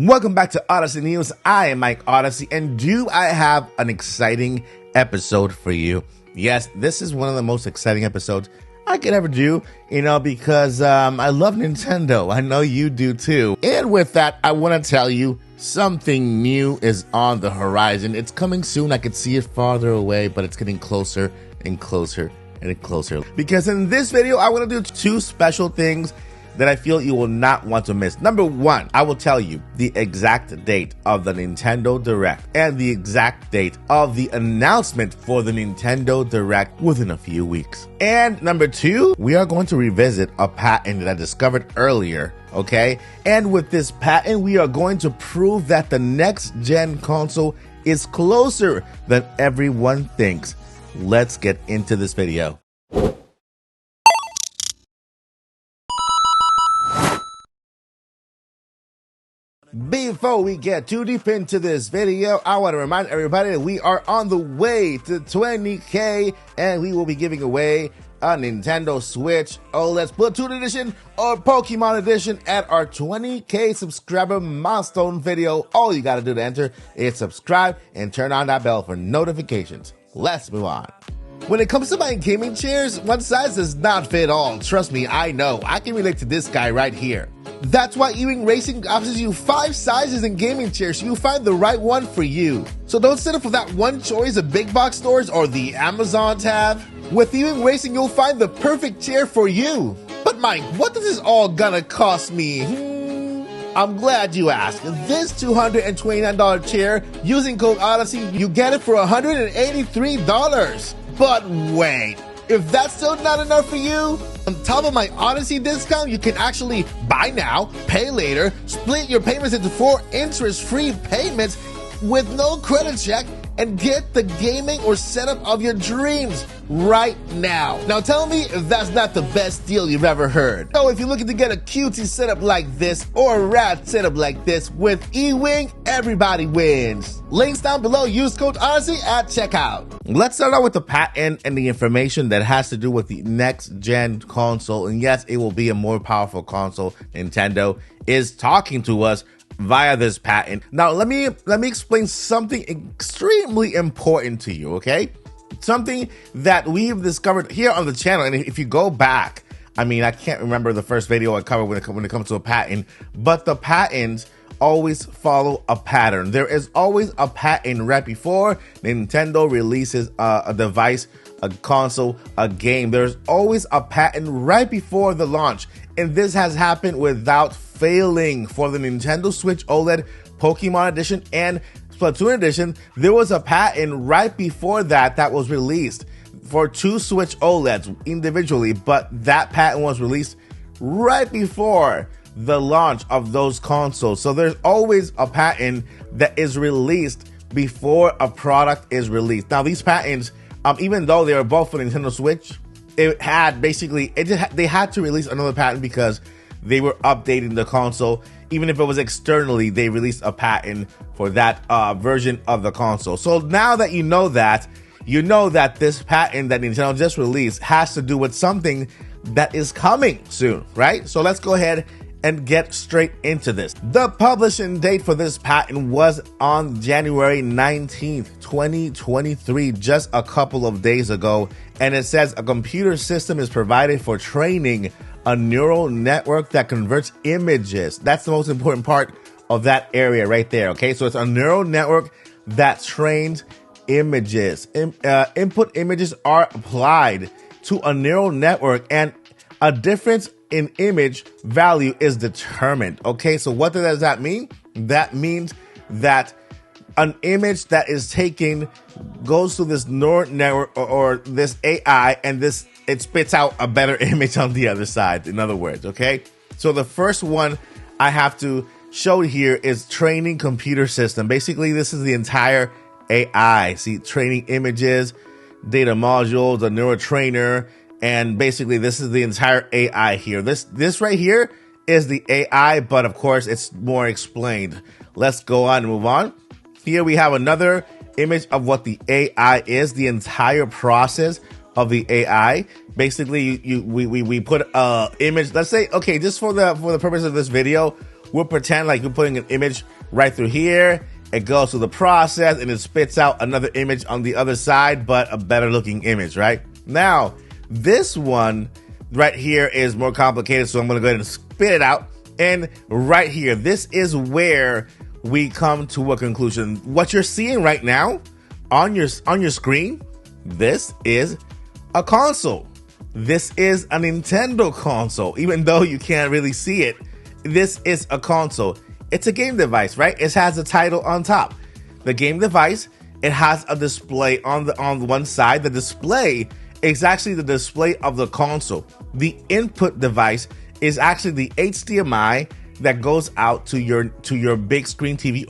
Welcome back to Odyssey News. I am Mike Odyssey, and do I have an exciting episode for you? Yes, this is one of the most exciting episodes I could ever do, because I love Nintendo. I know you do too. And with that, I want to tell you something new is on the horizon. It's coming soon. I could see it farther away, but it's getting closer and closer and closer. Because in this video, I want to do two special things that I feel you will not want to miss. Number one, I will tell you the exact date of the Nintendo Direct and the exact date of the announcement for the Nintendo Direct within a few weeks. And number two, we are going to revisit a patent that I discovered earlier, okay? And with this patent, we are going to prove that the next gen console is closer than everyone thinks. Let's get into this video. Before we get too deep into this video, I want to remind everybody that we are on the way to 20K and we will be giving away a Nintendo Switch OLED Splatoon Edition or Pokemon Edition at our 20K subscriber milestone video. All you got to do to enter is subscribe and turn on that bell for notifications. Let's move on. When it comes to buying gaming chairs, one size does not fit all. Trust me, I know. I can relate to this guy right here. That's why Ewing Racing offers you 5 sizes in gaming chairs so you find the right one for you. So don't settle for that one choice of big box stores or the Amazon tab. With Ewing Racing, you'll find the perfect chair for you. But Mike, what is this all gonna cost me? I'm glad you asked. This $229 chair, using code Odyssey, you get it for $183. But wait, if that's still not enough for you, on top of my Odyssey discount, you can actually buy now, pay later, split your payments into 4 interest-free payments with no credit check, and get the gaming or setup of your dreams right now. Now tell me if that's not the best deal you've ever heard. So if you're looking to get a cutesy setup like this or a rad setup like this with Ewing, everybody wins. Links down below, use code Odyssey at checkout. Let's start out with the patent and the information that has to do with the next gen console. And yes, it will be a more powerful console. Nintendo is talking to us via this patent. Now, let me explain something extremely important to you, okay? Something that we've discovered here on the channel. And if you go back, I mean, I can't remember the first video I covered when it comes to a patent, but the patents always follow a pattern. There is always a patent right before Nintendo releases a device, a console, a game. There's always a patent right before the launch. And this has happened without failing for the Nintendo Switch OLED, Pokemon Edition, and Splatoon Edition. There was a patent right before that was released for 2 Switch OLEDs individually, but that patent was released right before the launch of those consoles. So there's always a patent that is released before a product is released. Now these patents, even though they were both for Nintendo Switch, they had to release another patent because they were updating the console. Even if it was externally, they released a patent for that version of the console. So now that you know that this patent that Nintendo just released has to do with something that is coming soon, right? So let's go ahead and get straight into this. The publishing date for this patent was on January 19th, 2023, just a couple of days ago. And it says a computer system is provided for training a neural network that converts images. That's the most important part of that area right there, okay? So it's a neural network that trains images. Input images are applied to a neural network and a difference in image value is determined, okay? So what does that mean? That means that an image that is taken goes to this neural network or this AI, and it spits out a better image on the other side, in other words, okay? So the first one I have to show here is training computer system. Basically, this is the entire AI. See, training images, data modules, the neural trainer, and basically this is the entire AI here. This right here is the AI, but of course it's more explained. Let's go on and move on. Here we have another image of what the AI is, the entire process of the AI. Basically, we put a image. Let's say, okay, just for the purpose of this video, we'll pretend like you're putting an image right through here. It goes through the process and it spits out another image on the other side, but a better looking image, right? Now, this one right here is more complicated, so I'm gonna go ahead and spit it out. And right here, this is where we come to a conclusion. What you're seeing right now on your screen, this is a console. This is a Nintendo console. Even though you can't really see it, this is a console. It's a game device, right? It has a title on top. The game device, it has a display on one side. The display is actually the display of the console. The input device is actually the HDMI that goes out to your big screen TV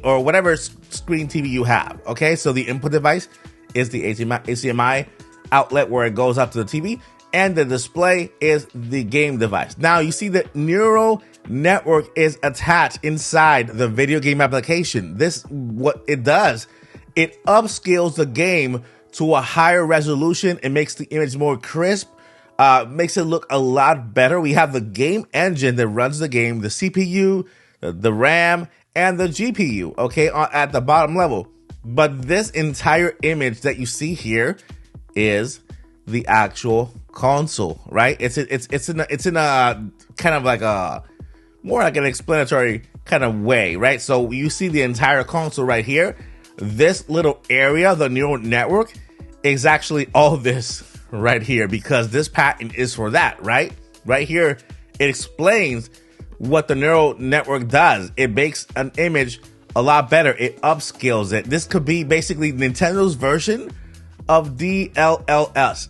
or whatever screen TV you have. Okay, so the input device is the HDMI outlet where it goes up to the TV, and the display is the game device. Now you see the neural network is attached inside the video game application. This, what it does, it upscales the game to a higher resolution. It makes the image more crisp, makes it look a lot better. We have the game engine that runs the game, the CPU, the RAM, and the GPU, okay, at the bottom level. But this entire image that you see here is the actual console, right? It's in a kind of like a more like an explanatory kind of way, right? So you see the entire console right here. This little area, the neural network, is actually all this right here, because this patent is for that, right? Right here, it explains what the neural network does. It makes an image a lot better. It upscales it. This could be basically Nintendo's version of DLLS.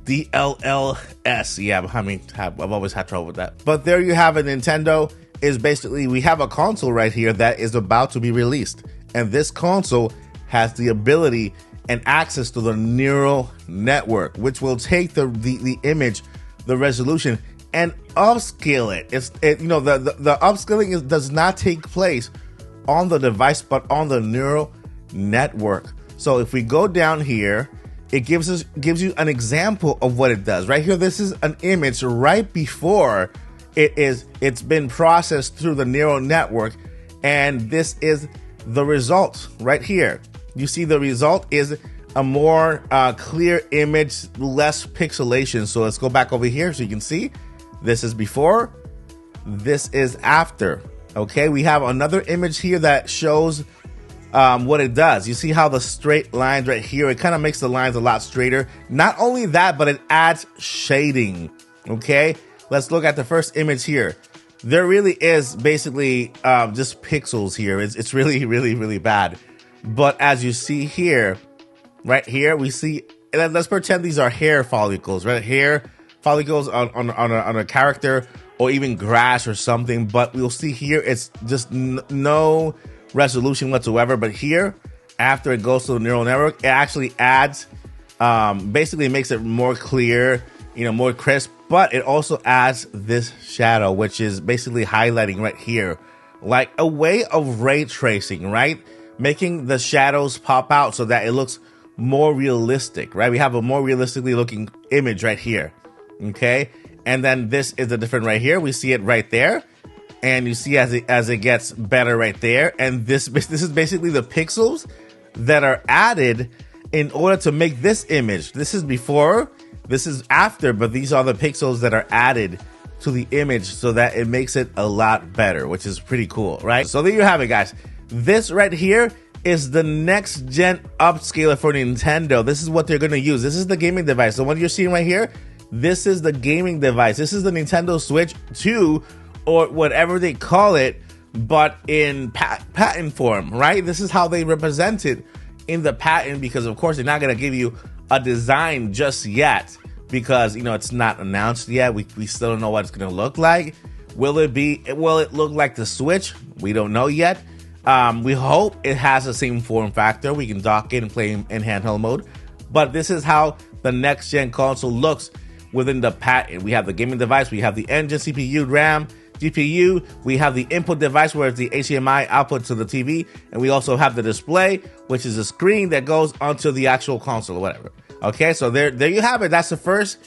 DLLS. Yeah, I mean, I've always had trouble with that. But there you have it. Nintendo is basically, we have a console right here that is about to be released. And this console has the ability and access to the neural network, which will take the image, the resolution, and upscale it. The upscaling does not take place on the device, but on the neural network. So if we go down here, it gives you an example of what it does. Right here, this is an image right before it's been processed through the neural network, and this is the result right here. You see the result is a more clear image, less pixelation. So let's go back over here so you can see. This is before, this is after. Okay, we have another image here that shows what it does. You see how the straight lines right here, it kind of makes the lines a lot straighter. Not only that, but it adds shading. Okay, let's look at the first image here. There really is basically just pixels here. It's really, really, really bad. But as you see here, right here, we see, let's pretend these are hair follicles, right? Hair follicles on a character or even grass or something. But we'll see here, it's just no resolution whatsoever. But here, after it goes to the neural network, it actually adds, basically makes it more clear, more crisp. But it also adds this shadow, which is basically highlighting right here, like a way of ray tracing, right? Making the shadows pop out so that it looks more realistic, right? We have a more realistically looking image right here, okay? And then this is the different right here. We see it right there, and you see as it gets better right there. And this is basically the pixels that are added in order to make this image. This is before, this is after, but these are the pixels that are added to the image so that it makes it a lot better, which is pretty cool, right? So there you have it, guys. This right here is the next gen upscaler for Nintendo. This is what they're going to use. This is the gaming device. The one you're seeing right here, this is the gaming device. This is the Nintendo Switch 2, or whatever they call it, but in patent form, right? This is how they represent it in the patent, because of course they're not going to give you a design just yet, because it's not announced yet. We still don't know what it's going to look like. Will it look like the Switch? We don't know yet. We hope it has the same form factor. We can dock it and play in handheld mode. But this is how the next gen console looks within the patent. We have the gaming device, we have the engine, CPU, RAM, GPU, we have the input device where it's the HDMI output to the TV, and we also have the display, which is a screen that goes onto the actual console or whatever. Okay, so there you have it. That's the first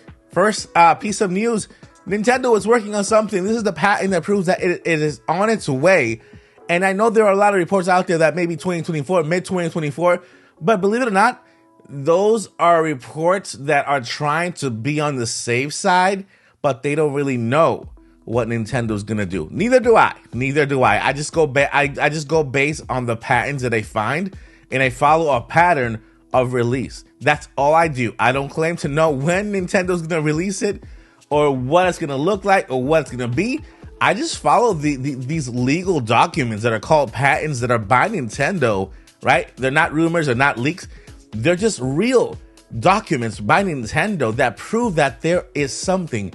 piece of news Nintendo is working on something. This is the patent that proves that it is on its way. And I know there are a lot of reports out there that maybe 2024, mid-2024, but believe it or not, those are reports that are trying to be on the safe side, but they don't really know what Nintendo's gonna do. Neither do I. I just go I just go based on the patents that I find, and I follow a pattern of release. That's all I do. I don't claim to know when Nintendo's gonna release it, or what it's gonna look like, or what it's gonna be. I just follow these legal documents that are called patents that are by Nintendo, right? They're not rumors, they're not leaks. They're just real documents by Nintendo that prove that there is something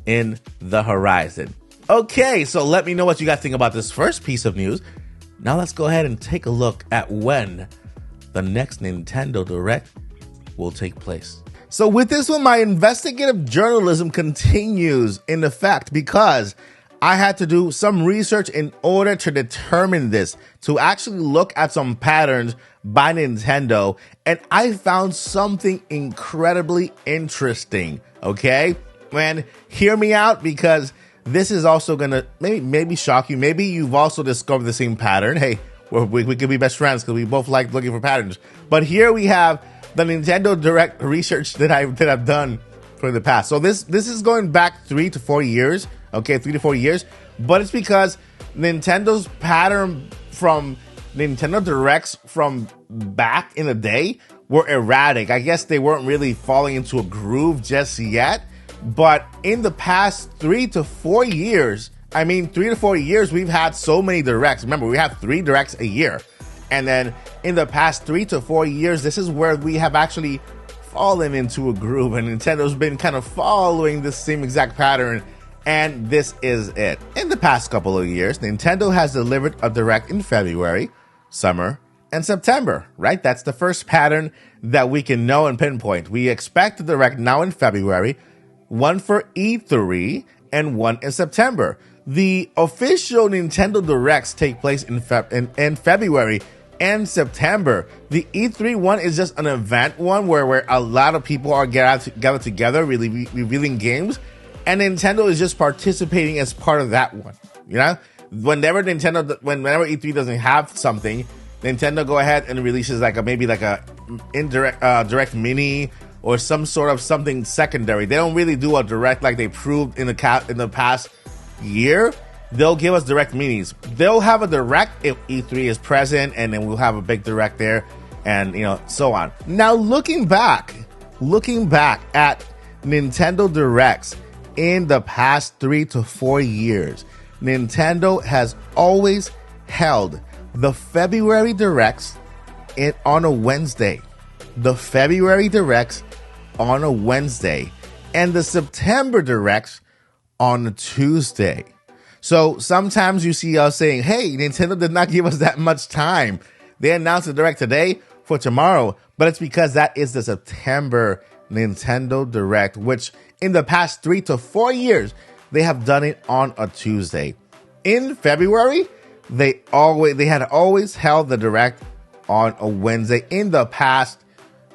in the horizon. Okay, so let me know what you guys think about this first piece of news. Now let's go ahead and take a look at when the next Nintendo Direct will take place. So with this one, my investigative journalism continues in effect because I had to do some research in order to determine this, to actually look at some patterns by Nintendo, and I found something incredibly interesting, okay? And hear me out, because this is also gonna maybe shock you. Maybe you've also discovered the same pattern. Hey, we could be best friends because we both like looking for patterns. But here we have the Nintendo Direct research that I've done for the past. So this is going back 3 to 4 years. Okay, 3 to 4 years, but it's because Nintendo's pattern from Nintendo Directs from back in the day were erratic. I guess they weren't really falling into a groove just yet, but in the past 3 to 4 years, 3 to 4 years, we've had so many Directs. Remember, we have 3 Directs a year, and then in the past 3 to 4 years, this is where we have actually fallen into a groove, and Nintendo's been kind of following the same exact pattern. And this is it. In the past couple of years, Nintendo has delivered a Direct in February, summer, and September, right? That's the first pattern that we can know and pinpoint. We expect the Direct now in February, one for E3, and one in September. The official Nintendo Directs take place in February and September. The E3 one is just an event one where a lot of people are gathered together, really revealing games. And Nintendo is just participating as part of that one, you know? Whenever E3 doesn't have something, Nintendo go ahead and releases maybe a direct mini or some sort of something secondary. They don't really do a direct like they proved in the past year. They'll give us direct minis. They'll have a direct if E3 is present, and then we'll have a big direct there, and so on. Now looking back at Nintendo Directs in the past 3 to 4 years, Nintendo has always held the February Directs on a Wednesday. The February Directs on a Wednesday. And the September Directs on a Tuesday. So sometimes you see us saying, hey, Nintendo did not give us that much time. They announced the Direct today for tomorrow, but it's because that is the September Nintendo Direct, which in the past 3 to 4 years, they have done it on a Tuesday. In February, they had always held the Direct on a Wednesday in the past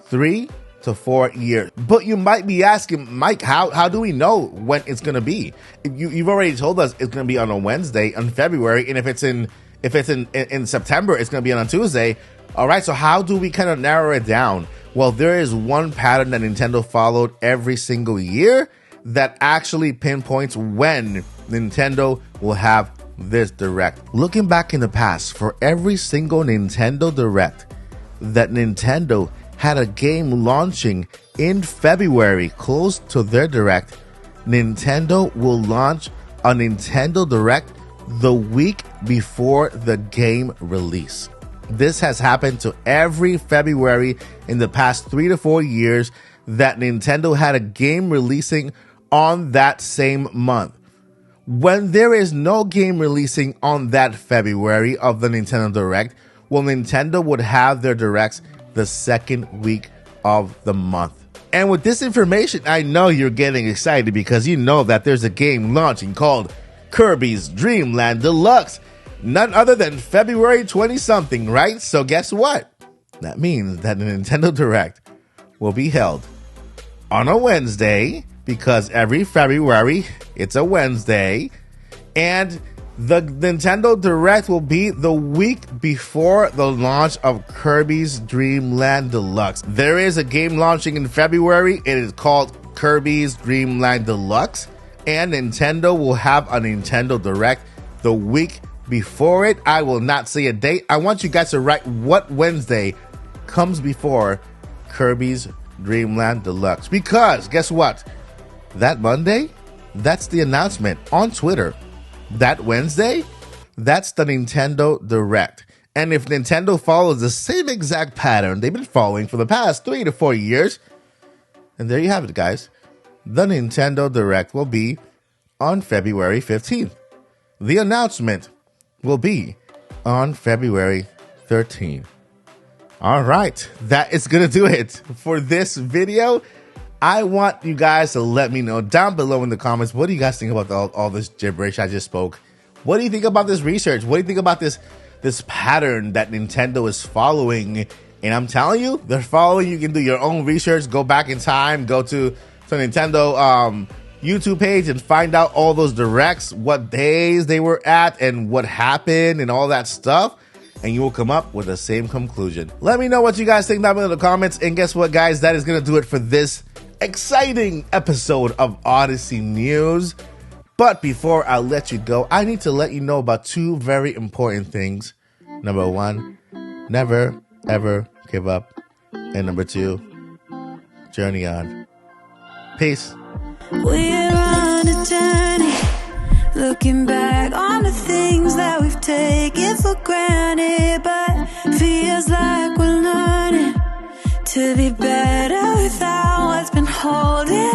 3 to 4 years. But you might be asking, Mike, how do we know when it's going to be? You've already told us it's going to be on a Wednesday in February, and if it's in September, it's going to be on a Tuesday. All right, so how do we kind of narrow it down? Well, there is one pattern that Nintendo followed every single year that actually pinpoints when Nintendo will have this Direct. Looking back in the past, for every single Nintendo Direct that Nintendo had a game launching in February close to their Direct, Nintendo will launch a Nintendo Direct the week before the game release. This has happened to every February in the past 3 to 4 years that Nintendo had a game releasing on that same month. When there is no game releasing on that February of the Nintendo Direct, well, Nintendo would have their Directs the second week of the month. And with this information, I know you're getting excited because you know that there's a game launching called Kirby's Dream Land Deluxe. None other than February 20-something, right? So guess what? That means that the Nintendo Direct will be held on a Wednesday because every February, it's a Wednesday, and the Nintendo Direct will be the week before the launch of Kirby's Dream Land Deluxe. There is a game launching in February. It is called Kirby's Dream Land Deluxe, and Nintendo will have a Nintendo Direct the week before it. I will not say a date. I want you guys to write what Wednesday comes before Kirby's Dream Land Deluxe, because guess what? That Monday, that's the announcement on Twitter. That Wednesday, that's the Nintendo Direct. And if Nintendo follows the same exact pattern they've been following for the past 3 to 4 years, and there you have it, guys. The Nintendo Direct will be on February 15th. The announcement will be on February 13th. All right, that is going to do it for this video. I want you guys to let me know down below in the comments, what do you guys think about all this gibberish I just spoke? What do you think about this research? What do you think about this pattern that Nintendo is following? And I'm telling you, they're following. You can do your own research. Go back in time. Go to Nintendo YouTube page and find out all those directs, what days they were at and what happened and all that stuff. And you will come up with the same conclusion. Let me know what you guys think down below in the comments. And guess what, guys? That is going to do it for this exciting episode of Odyssey News. But before I let you go, I need to let you know about 2 very important things. Number 1, never, ever give up. And number 2, journey on. Peace. We're on a journey, looking back on the things that we've taken for granted, but feels like we're learning to be better without what's been holding